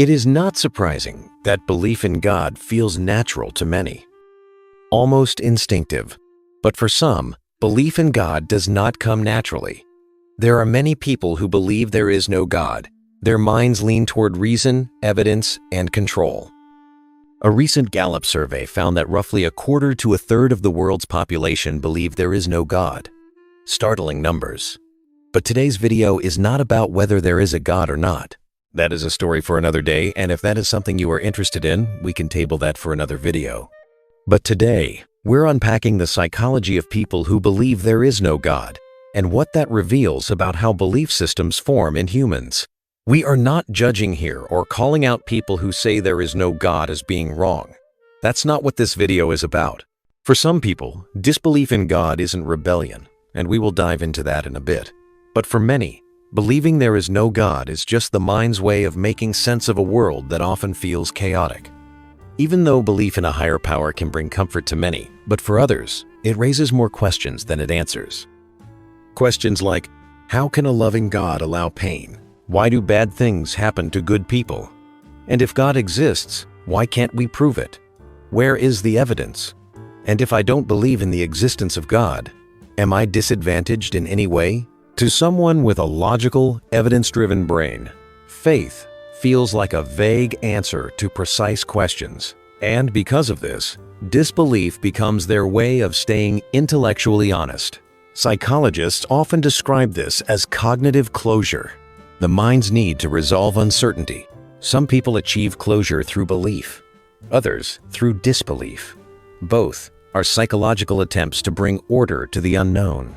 It is not surprising that belief in God feels natural to many, almost instinctive. But for some, belief in God does not come naturally. There are many people who believe there is no God. Their minds lean toward reason, evidence, and control. A recent Gallup survey found that roughly a quarter to a third of the world's population believe there is no God. Startling numbers. But today's video is not about whether there is a God or not. That is a story for another day, and if that is something you are interested in, we can table that for another video. But today, we're unpacking the psychology of people who believe there is no God, and what that reveals about how belief systems form in humans. We are not judging here or calling out people who say there is no God as being wrong. That's not what this video is about. For some people, disbelief in God isn't rebellion, and we will dive into that in a bit. But for many, believing there is no God is just the mind's way of making sense of a world that often feels chaotic. Even though belief in a higher power can bring comfort to many, but for others, it raises more questions than it answers. Questions like, how can a loving God allow pain? Why do bad things happen to good people? And if God exists, why can't we prove it? Where is the evidence? And if I don't believe in the existence of God, am I disadvantaged in any way? To someone with a logical, evidence-driven brain, faith feels like a vague answer to precise questions. And because of this, disbelief becomes their way of staying intellectually honest. Psychologists often describe this as cognitive closure, the mind's need to resolve uncertainty. Some people achieve closure through belief, others through disbelief. Both are psychological attempts to bring order to the unknown.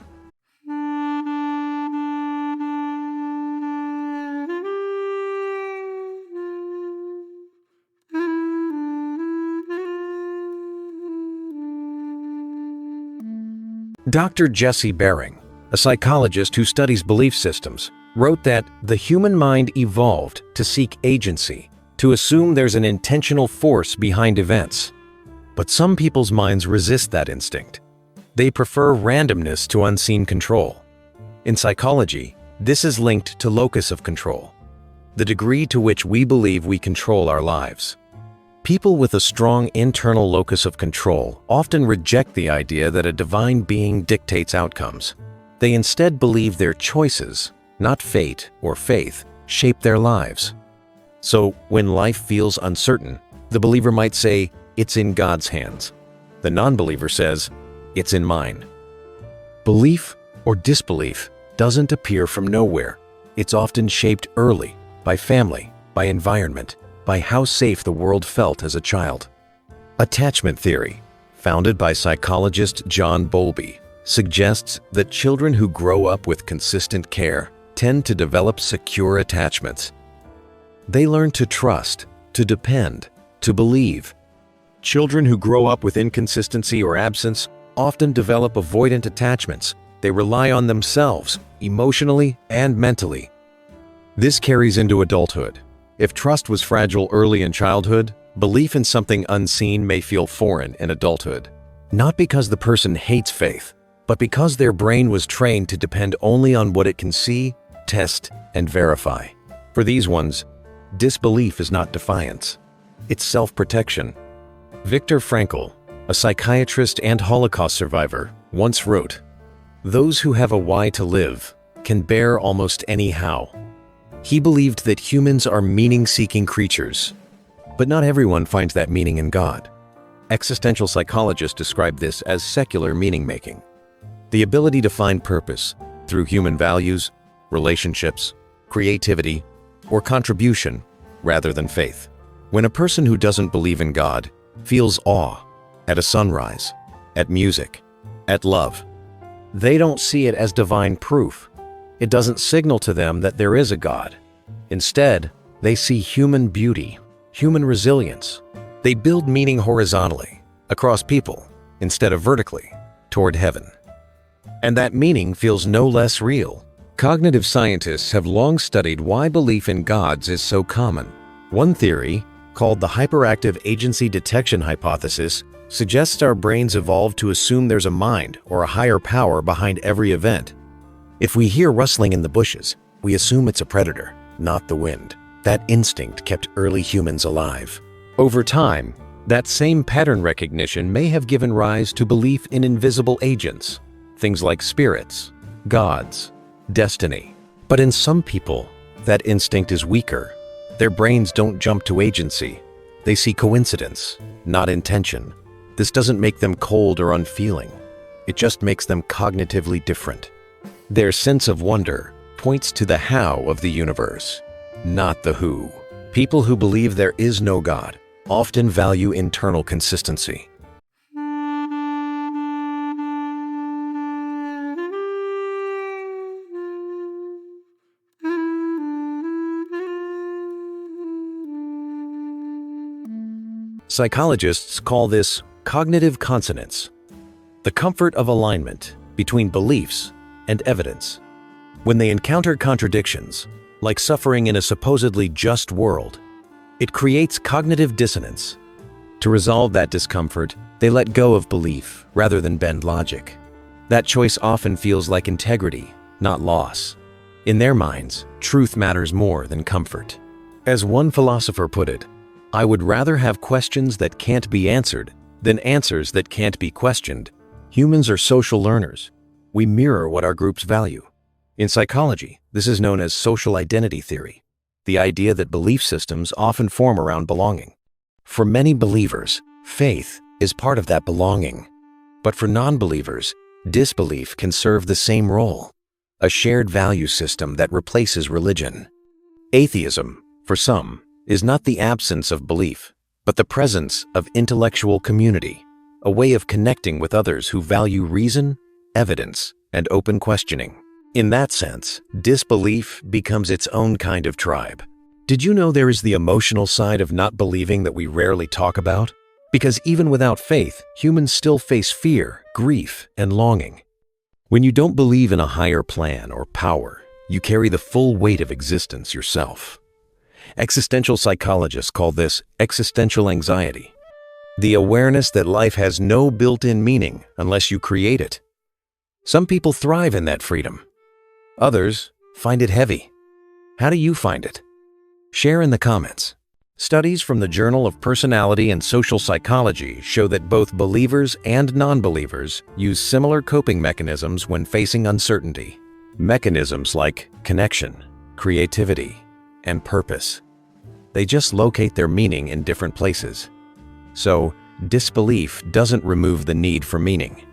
Dr. Jesse Bering, a psychologist who studies belief systems, wrote that the human mind evolved to seek agency, to assume there's an intentional force behind events. But some people's minds resist that instinct. They prefer randomness to unseen control. In psychology, this is linked to locus of control, the degree to which we believe we control our lives. People with a strong internal locus of control often reject the idea that a divine being dictates outcomes. They instead believe their choices, not fate or faith, shape their lives. So when life feels uncertain, the believer might say, "It's in God's hands." The non-believer says, "It's in mine." Belief or disbelief doesn't appear from nowhere. It's often shaped early by family, by environment, by how safe the world felt as a child. Attachment theory, founded by psychologist John Bowlby, suggests that children who grow up with consistent care tend to develop secure attachments. They learn to trust, to depend, to believe. Children who grow up with inconsistency or absence often develop avoidant attachments. They rely on themselves, emotionally and mentally. This carries into adulthood. If trust was fragile early in childhood, belief in something unseen may feel foreign in adulthood. Not because the person hates faith, but because their brain was trained to depend only on what it can see, test, and verify. For these ones, disbelief is not defiance. It's self-protection. Viktor Frankl, a psychiatrist and Holocaust survivor, once wrote, "Those who have a why to live can bear almost any how." He believed that humans are meaning-seeking creatures, but not everyone finds that meaning in God. Existential psychologists describe this as secular meaning-making, the ability to find purpose through human values, relationships, creativity, or contribution rather than faith. When a person who doesn't believe in God feels awe at a sunrise, at music, at love, they don't see it as divine proof. It doesn't signal to them that there is a God. Instead, they see human beauty, human resilience. They build meaning horizontally, across people, instead of vertically, toward heaven. And that meaning feels no less real. Cognitive scientists have long studied why belief in gods is so common. One theory, called the hyperactive agency detection hypothesis, suggests our brains evolved to assume there's a mind or a higher power behind every event. If we hear rustling in the bushes, we assume it's a predator, not the wind. That instinct kept early humans alive. Over time, that same pattern recognition may have given rise to belief in invisible agents, things like spirits, gods, destiny. But in some people, that instinct is weaker. Their brains don't jump to agency. They see coincidence, not intention. This doesn't make them cold or unfeeling. It just makes them cognitively different. Their sense of wonder points to the how of the universe, not the who. People who believe there is no God often value internal consistency. Psychologists call this cognitive consonance, the comfort of alignment between beliefs and evidence. When they encounter contradictions, like suffering in a supposedly just world, it creates cognitive dissonance. To resolve that discomfort, they let go of belief rather than bend logic. That choice often feels like integrity, not loss. In their minds, truth matters more than comfort. As one philosopher put it, "I would rather have questions that can't be answered than answers that can't be questioned." Humans are social learners. We mirror what our groups value. In psychology, this is known as social identity theory, the idea that belief systems often form around belonging. For many believers, faith is part of that belonging. But for non-believers, disbelief can serve the same role, a shared value system that replaces religion. Atheism, for some, is not the absence of belief, but the presence of intellectual community, a way of connecting with others who value reason, evidence, and open questioning. In that sense, disbelief becomes its own kind of tribe. Did you know there is the emotional side of not believing that we rarely talk about? Because even without faith, humans still face fear, grief, and longing. When you don't believe in a higher plan or power, you carry the full weight of existence yourself. Existential psychologists call this existential anxiety, the awareness that life has no built-in meaning unless you create it. Some people thrive in that freedom. Others find it heavy. How do you find it? Share in the comments. Studies from the Journal of Personality and Social Psychology show that both believers and non-believers use similar coping mechanisms when facing uncertainty. Mechanisms like connection, creativity, and purpose. They just locate their meaning in different places. So, disbelief doesn't remove the need for meaning.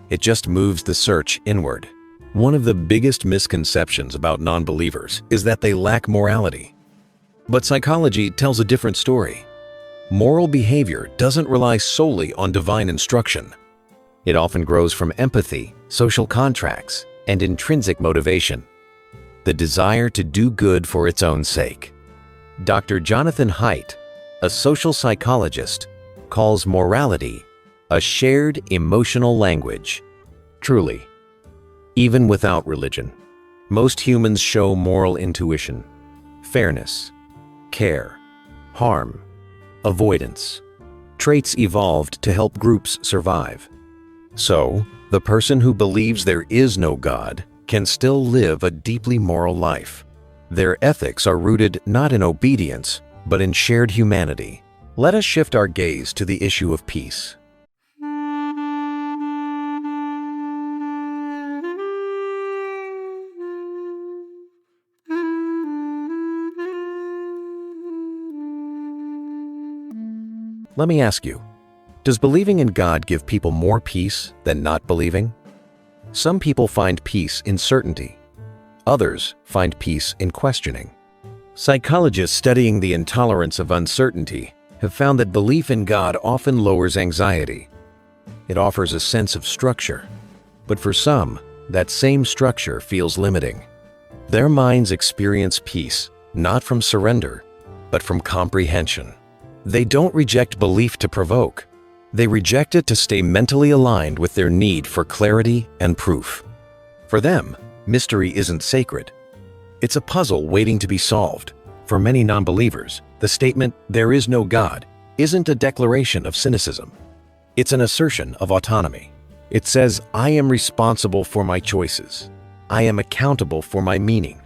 It just moves the search inward. One of the biggest misconceptions about non-believers is that they lack morality. But psychology tells a different story. Moral behavior doesn't rely solely on divine instruction. It often grows from empathy, social contracts, and intrinsic motivation. The desire to do good for its own sake. Dr. Jonathan Haidt, a social psychologist, calls morality a shared emotional language. Truly, even without religion, most humans show moral intuition, fairness, care, harm, avoidance, traits evolved to help groups survive. So, the person who believes there is no God can still live a deeply moral life. Their ethics are rooted not in obedience, but in shared humanity. Let us shift our gaze to the issue of peace. Let me ask you, does believing in God give people more peace than not believing? Some people find peace in certainty. Others find peace in questioning. Psychologists studying the intolerance of uncertainty have found that belief in God often lowers anxiety. It offers a sense of structure. But for some, that same structure feels limiting. Their minds experience peace not from surrender, but from comprehension. They don't reject belief to provoke. They reject it to stay mentally aligned with their need for clarity and proof. For them, mystery isn't sacred. It's a puzzle waiting to be solved. For many non-believers, the statement, "there is no God," isn't a declaration of cynicism. It's an assertion of autonomy. It says, I am responsible for my choices. I am accountable for my meaning.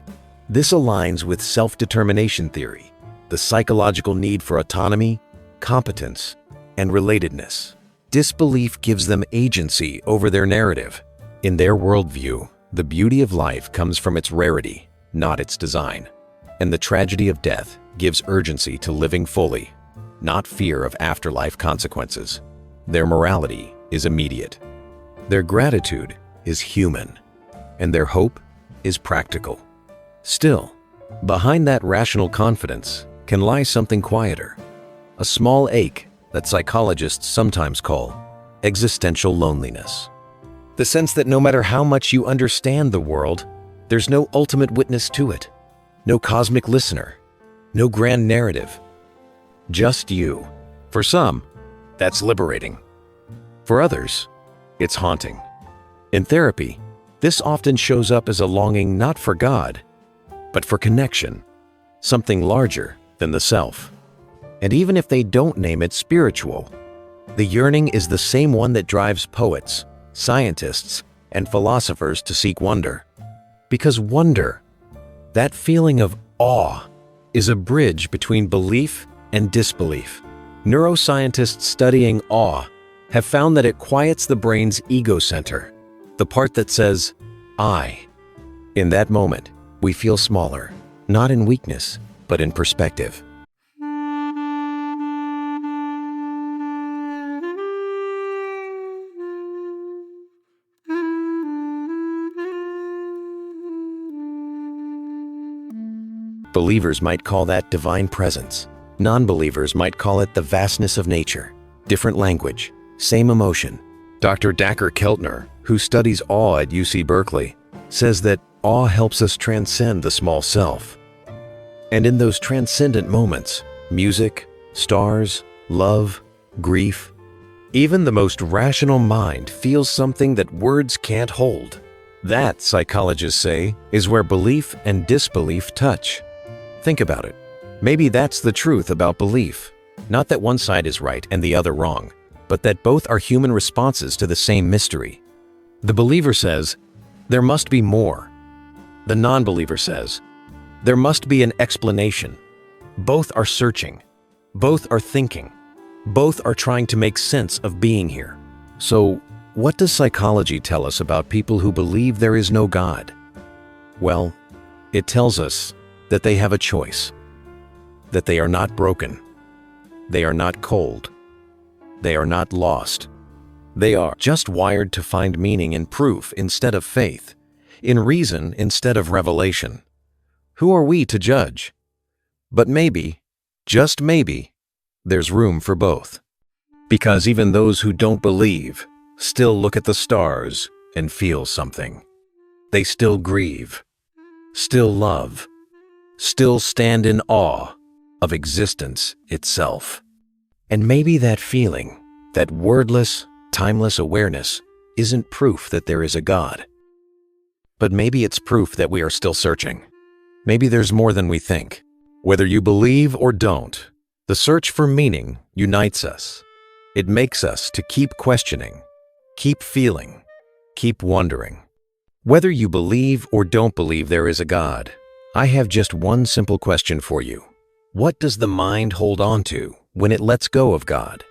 This aligns with self-determination theory, the psychological need for autonomy, competence, and relatedness. Disbelief gives them agency over their narrative. In their worldview, the beauty of life comes from its rarity, not its design. And the tragedy of death gives urgency to living fully, not fear of afterlife consequences. Their morality is immediate. Their gratitude is human, and their hope is practical. Still, behind that rational confidence can lie something quieter, a small ache that psychologists sometimes call existential loneliness. The sense that no matter how much you understand the world, there's no ultimate witness to it, no cosmic listener, no grand narrative, just you. For some, that's liberating. For others, it's haunting. In therapy, this often shows up as a longing not for God, but for connection, something larger than the self. And even if they don't name it spiritual, the yearning is the same one that drives poets, scientists, and philosophers to seek wonder. Because wonder, that feeling of awe, is a bridge between belief and disbelief. Neuroscientists studying awe have found that it quiets the brain's ego center, the part that says, I. In that moment, we feel smaller, not in weakness, but in perspective. Believers might call that divine presence. Non-believers might call it the vastness of nature. Different language, same emotion. Dr. Dacher Keltner, who studies awe at UC Berkeley, says that awe helps us transcend the small self. And in those transcendent moments, music, stars, love, grief, even the most rational mind feels something that words can't hold. That, psychologists say, is where belief and disbelief touch. Think about it. Maybe that's the truth about belief. Not that one side is right and the other wrong, but that both are human responses to the same mystery. The believer says, there must be more. The non-believer says, there must be an explanation. Both are searching. Both are thinking. Both are trying to make sense of being here. So, what does psychology tell us about people who believe there is no God? Well, it tells us that they have a choice, that they are not broken, they are not cold, they are not lost. They are just wired to find meaning in proof instead of faith, in reason instead of revelation. Who are we to judge? But maybe, just maybe, there's room for both. Because even those who don't believe still look at the stars and feel something. They still grieve, still love, still stand in awe of existence itself. And maybe that feeling, that wordless, timeless awareness, isn't proof that there is a God. But maybe it's proof that we are still searching. Maybe there's more than we think. Whether you believe or don't, the search for meaning unites us. It makes us to keep questioning, keep feeling, keep wondering. Whether you believe or don't believe there is a God, I have just one simple question for you. What does the mind hold on to when it lets go of God?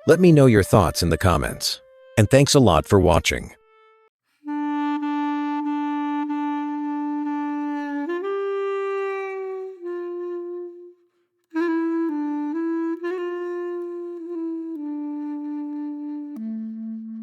Let me know your thoughts in the comments. And thanks a lot for watching.